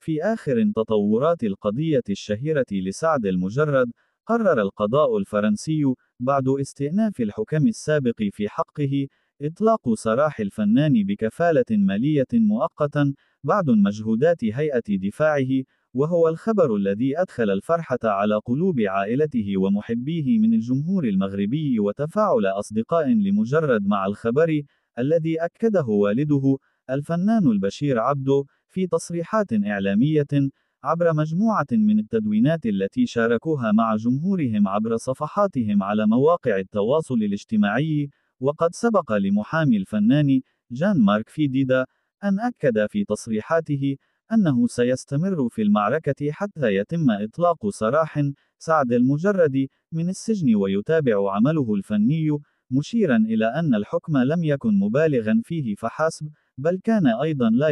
في آخر تطورات القضية الشهيرة لسعد المجرد، قرر القضاء الفرنسي بعد استئناف الحكم السابق في حقه إطلاق سراح الفنان بكفالة مالية مؤقتا بعد مجهودات هيئة دفاعه، وهو الخبر الذي أدخل الفرحة على قلوب عائلته ومحبيه من الجمهور المغربي وتفاعل أصدقاء لمجرد مع الخبر، الذي أكده والده الفنان البشير عبده في تصريحات إعلامية عبر مجموعة من التدوينات التي شاركوها مع جمهورهم عبر صفحاتهم على مواقع التواصل الاجتماعي. وقد سبق لمحامي الفنان جان مارك فيديدا أن أكد في تصريحاته أنه سيستمر في المعركة حتى يتم إطلاق سراح سعد المجرد من السجن ويتابع عمله الفني، مشيرا إلى أن الحكم لم يكن مبالغا فيه فحسب، بل كان أيضا لا